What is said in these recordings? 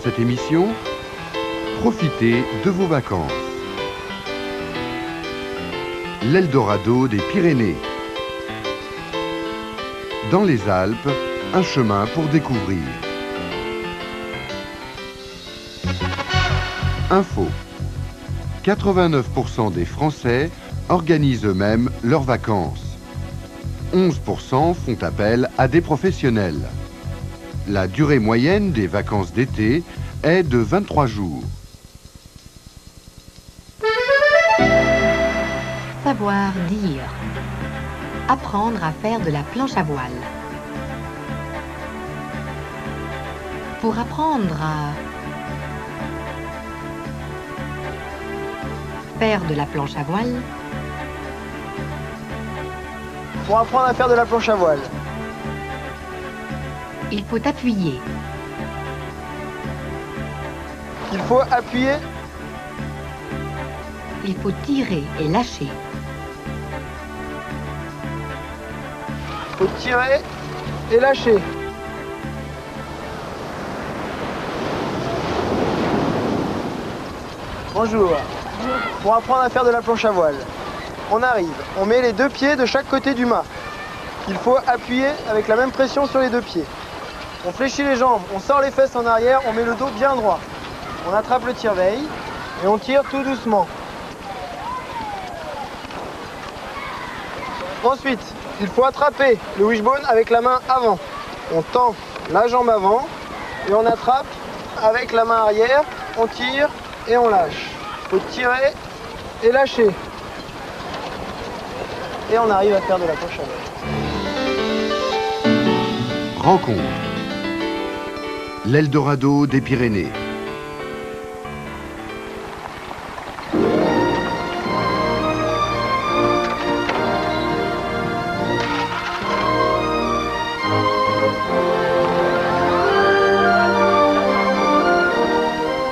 cette émission, profitez de vos vacances. L'Eldorado des Pyrénées. Dans les Alpes, un chemin pour découvrir. Info. 89% des Français organisent eux-mêmes leurs vacances. 11% font appel à des professionnels. La durée moyenne des vacances d'été est de 23 jours. Savoir dire. Apprendre à faire de la planche à voile. Pour apprendre à faire de la planche à voile. Pour apprendre à faire de la planche à voile, Il faut appuyer. il faut appuyer, Il faut tirer et lâcher. il faut tirer et lâcher. Bonjour. Pour apprendre à faire de la planche à voile, on arrive, on met les deux pieds de chaque côté du mât. Il faut appuyer avec la même pression sur les deux pieds. On fléchit les jambes, on sort les fesses en arrière, on met le dos bien droit. On attrape le tire-veille et on tire tout doucement. Ensuite, il faut attraper le wishbone avec la main avant. On tend la jambe avant et on attrape avec la main arrière, on tire et on lâche. Il faut tirer et lâcher. Et on arrive à faire de la planche à voile. Rencontre. L'Eldorado des Pyrénées.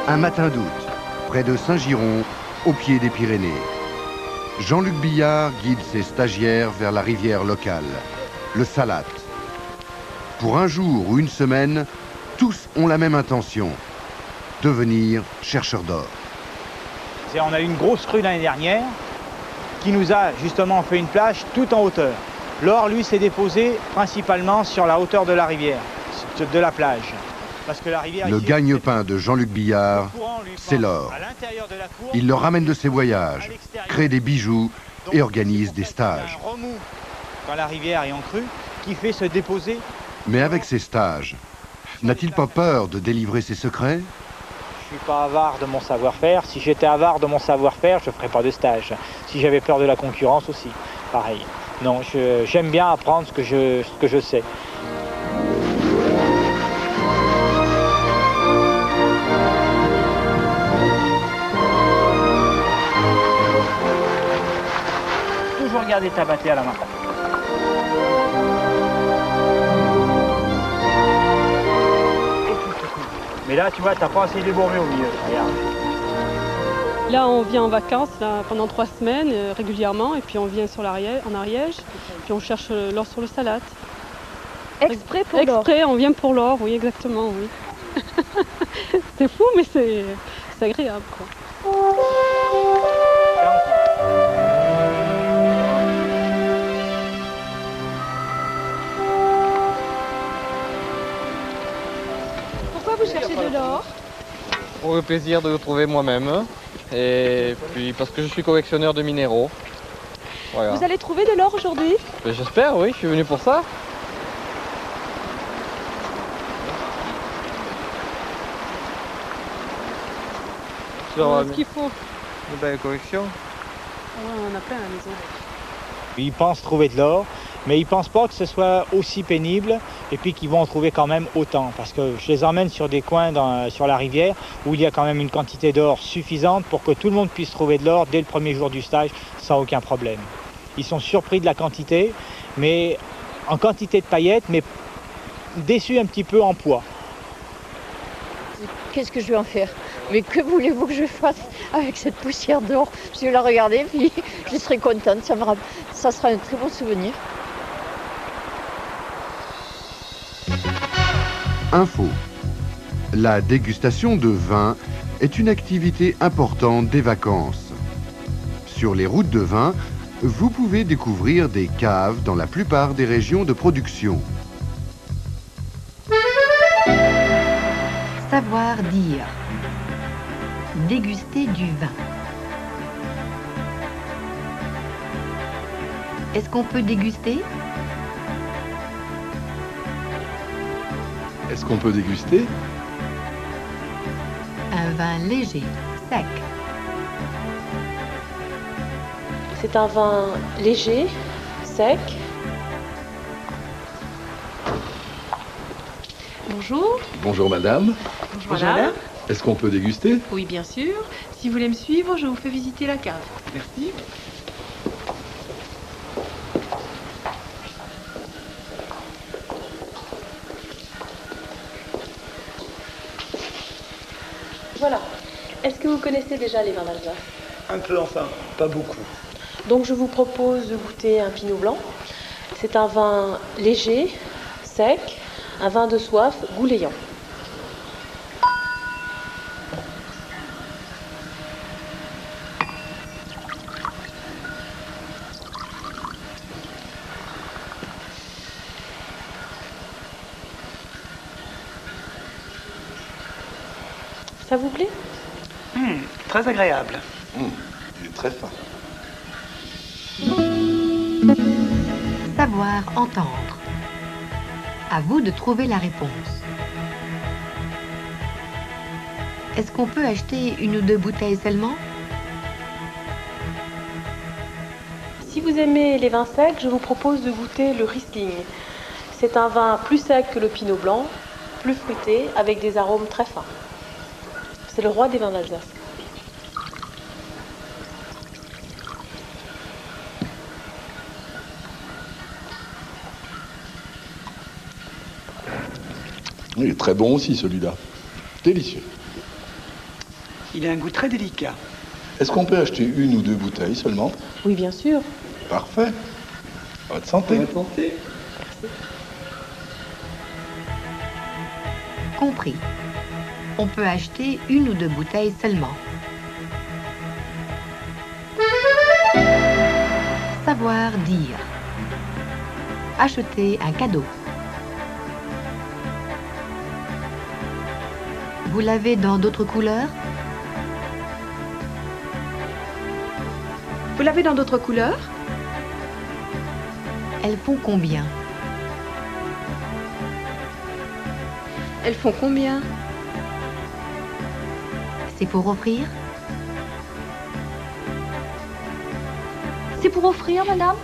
Un matin d'août, près de Saint-Giron, au pied des Pyrénées. Jean-Luc Billard guide ses stagiaires vers la rivière locale, le Salat. Pour un jour ou une semaine, tous ont la même intention, devenir chercheurs d'or. On a eu une grosse crue l'année dernière qui nous a justement fait une plage tout en hauteur. L'or, lui, s'est déposé principalement sur la hauteur de la rivière, de la plage. Parce que la rivière, Le ici, gagne-pain de Jean-Luc Billard, c'est l'or. Il le ramène de ses voyages, crée des bijoux et organise des stages. Un remous quand la rivière est en crue qui fait se déposer. Mais avec ses stages, n'a-t-il pas peur de délivrer ses secrets? Je suis pas avare de mon savoir-faire. Si j'étais avare de mon savoir-faire, je ferais pas de stage. Si j'avais peur de la concurrence aussi, pareil. Non, j'aime bien apprendre ce que je sais. Toujours garder ta battée à la main. Mais là, tu vois, t'as pas assez débourré au milieu. Regarde. Là, on vient en vacances là, pendant 3 semaines régulièrement, et puis on vient en Ariège, puis on cherche l'or sur le Salat. Exprès pour l'or. Exprès, on vient pour l'or, oui, exactement, oui. C'est fou, mais c'est agréable, quoi. Pourquoi vous cherchez de l'or? Pour le plaisir de le trouver moi-même et puis parce que je suis collectionneur de minéraux. Voilà. Vous allez trouver de l'or aujourd'hui? Ben, j'espère, oui, je suis venu pour ça. Sur Ce qu'il faut. une belle collection. Ouais, on en a plein à la maison. Ils pensent trouver de l'or, mais ils ne pensent pas que ce soit aussi pénible et puis qu'ils vont en trouver quand même autant. Parce que je les emmène sur des coins sur la rivière où il y a quand même une quantité d'or suffisante pour que tout le monde puisse trouver de l'or dès le premier jour du stage sans aucun problème. Ils sont surpris de la quantité, mais en quantité de paillettes, mais déçus un petit peu en poids. Qu'est-ce que je vais en faire? Mais que voulez-vous que je fasse avec cette poussière d'or? Je vais la regarder, puis je serai contente. Ça sera un très bon souvenir. Info. La dégustation de vin est une activité importante des vacances. Sur les routes de vin, vous pouvez découvrir des caves dans la plupart des régions de production. Savoir dire. Déguster du vin. Est-ce qu'on peut déguster? Est-ce qu'on peut déguster? Un vin léger, sec. C'est un vin léger, sec. Bonjour. Bonjour madame. Bonjour madame. Est-ce qu'on peut déguster? Oui, bien sûr. Si vous voulez me suivre, je vous fais visiter la cave. Merci. Voilà. Est-ce que vous connaissez déjà les vins d'Alsace? Un peu, enfin, pas beaucoup. Donc je vous propose de goûter un pinot blanc. C'est un vin léger, sec, un vin de soif, gouléant. Ça vous plaît? Très agréable. Il est très fin. Savoir entendre. À vous de trouver la réponse. Est-ce qu'on peut acheter une ou deux bouteilles seulement? Si vous aimez les vins secs, je vous propose de goûter le Riesling. C'est un vin plus sec que le Pinot blanc, plus fruité, avec des arômes très fins. C'est le roi des vins d'Alsace. Il est très bon aussi celui-là. Délicieux. Il a un goût très délicat. Est-ce qu'on peut acheter une ou deux bouteilles seulement? Oui, bien sûr. Parfait. Votre santé. Bonne santé. Compris. On peut acheter une ou deux bouteilles seulement. Savoir dire. Acheter un cadeau. Vous l'avez dans d'autres couleurs? Vous l'avez dans d'autres couleurs? Elles font combien? Elles font combien? C'est pour offrir? C'est pour offrir, madame?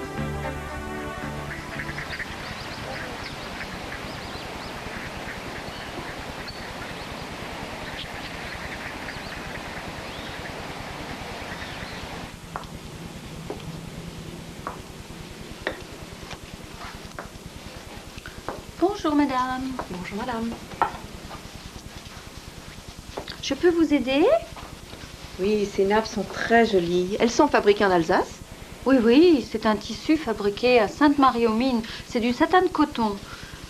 Bonjour, madame. Bonjour madame. Je peux vous aider? Oui, ces nappes sont très jolies. Elles sont fabriquées en Alsace? Oui, oui, c'est un tissu fabriqué à Sainte-Marie-aux-Mines. C'est du satin de coton.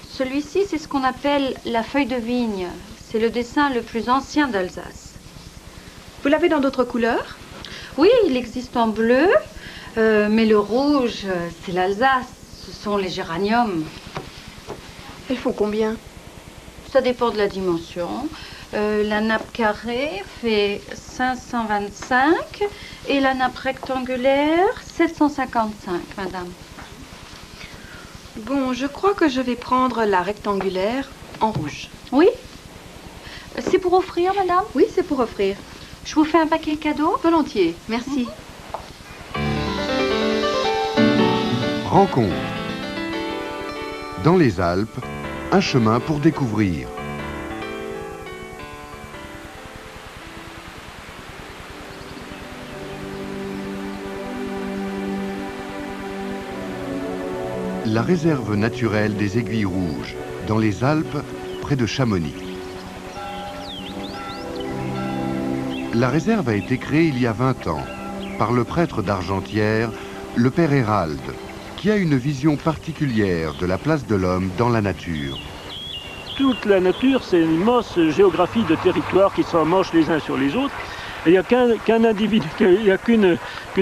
Celui-ci, c'est ce qu'on appelle la feuille de vigne. C'est le dessin le plus ancien d'Alsace. Vous l'avez dans d'autres couleurs? Oui, il existe en bleu, mais le rouge, c'est l'Alsace. Ce sont les géraniums. Elles font combien? Ça dépend de la dimension. La nappe carrée fait 525 et la nappe rectangulaire 755, madame. Bon, je crois que je vais prendre la rectangulaire en rouge. Oui? C'est pour offrir, madame? Oui, c'est pour offrir. Je vous fais un paquet cadeau? Volontiers, merci. Rencontre. Dans les Alpes, un chemin pour découvrir. La réserve naturelle des Aiguilles Rouges, dans les Alpes, près de Chamonix. La réserve a été créée il y a 20 ans par le prêtre d'Argentières, le père Hérald, qui a une vision particulière de la place de l'homme dans la nature. toute la nature, c'est une immense géographie de territoires qui s'emmanchent les uns sur les autres. Et il n'y a qu'un individu, il n'y a qu'une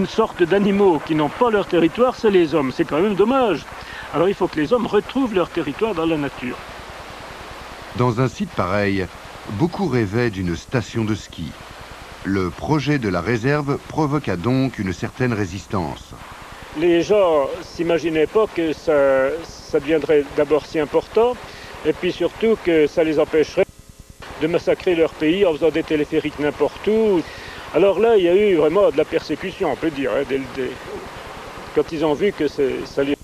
sorte d'animaux qui n'ont pas leur territoire, c'est les hommes. C'est quand même dommage. Alors il faut que les hommes retrouvent leur territoire dans la nature. Dans un site pareil, beaucoup rêvaient d'une station de ski. Le projet de la réserve provoqua donc une certaine résistance. Les gens ne s'imaginaient pas que ça deviendrait d'abord si important, et puis surtout que ça les empêcherait de massacrer leur pays en faisant des téléphériques n'importe où. Alors là, il y a eu vraiment de la persécution, on peut dire, hein, quand ils ont vu que ça les...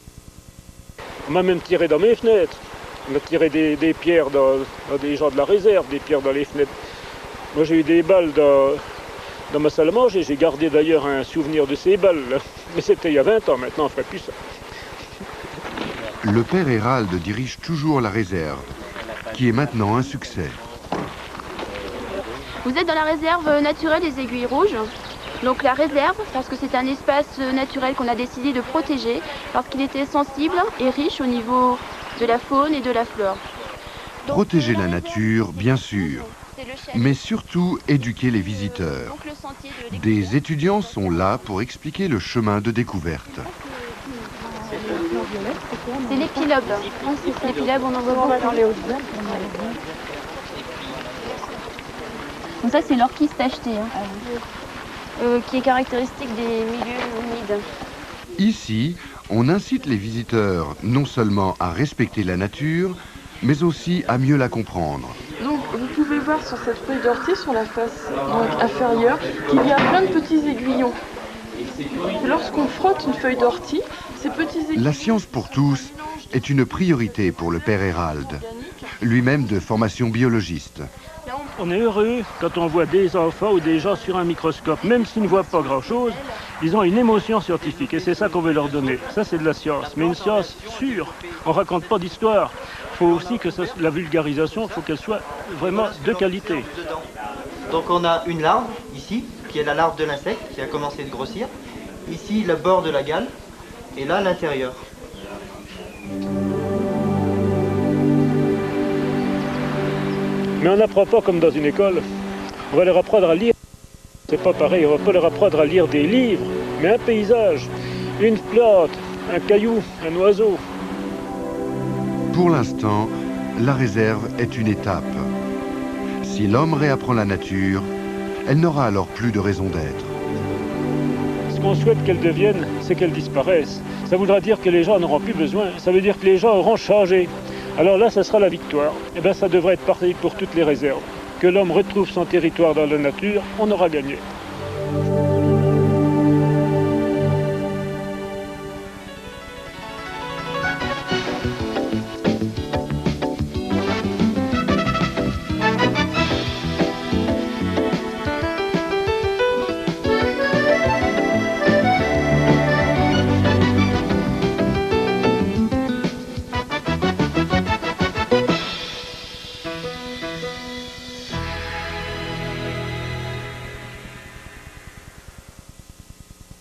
On m'a même tiré dans mes fenêtres. On a tiré des pierres dans des gens de la réserve, des pierres dans les fenêtres. Moi, j'ai eu des balles dans ma salle à manger. J'ai gardé d'ailleurs un souvenir de ces balles. Mais c'était il y a 20 ans, maintenant on ne ferait plus ça. Le père Hérald dirige toujours la réserve, qui est maintenant un succès. Vous êtes dans la réserve naturelle des Aiguilles Rouges. Donc la réserve, parce que c'est un espace naturel qu'on a décidé de protéger, parce qu'il était sensible et riche au niveau de la faune et de la flore. Protéger la nature, bien sûr, mais surtout éduquer les visiteurs. Des étudiants sont là pour expliquer le chemin de découverte. C'est l'épilobe. L'épilobe, on en voit beaucoup. Donc ça, c'est l'orchis tacheté, qui est caractéristique des milieux humides. Ici, on incite les visiteurs non seulement à respecter la nature, mais aussi à mieux la comprendre. Donc vous pouvez voir sur cette feuille d'ortie, sur la face inférieure, qu'il y a plein de petits aiguillons. Et lorsqu'on frotte une feuille d'ortie, ces petits aiguillons... La science pour tous est une priorité pour le père Hérald, lui-même de formation biologiste. On est heureux quand on voit des enfants ou des gens sur un microscope, même s'ils ne voient pas grand-chose, ils ont une émotion scientifique et c'est ça qu'on veut leur donner. Ça, c'est de la science, mais une science sûre. On ne raconte pas d'histoire. Il faut aussi que la vulgarisation, il faut qu'elle soit vraiment de qualité. Donc on a une larve, ici, qui est la larve de l'insecte, qui a commencé de grossir. Ici, le bord de la gale, et là, l'intérieur. Mais on n'apprend pas comme dans une école. On va leur apprendre à lire. C'est pas pareil, on va pas leur apprendre à lire des livres, mais un paysage, une plante, un caillou, un oiseau. Pour l'instant, la réserve est une étape. Si l'homme réapprend la nature, elle n'aura alors plus de raison d'être. Ce qu'on souhaite qu'elle devienne, c'est qu'elle disparaisse. Ça voudra dire que les gens n'auront plus besoin. Ça veut dire que les gens auront changé. Alors là, ça sera la victoire. Et bien, ça devrait être pareil pour toutes les réserves. Que l'homme retrouve son territoire dans la nature, on aura gagné.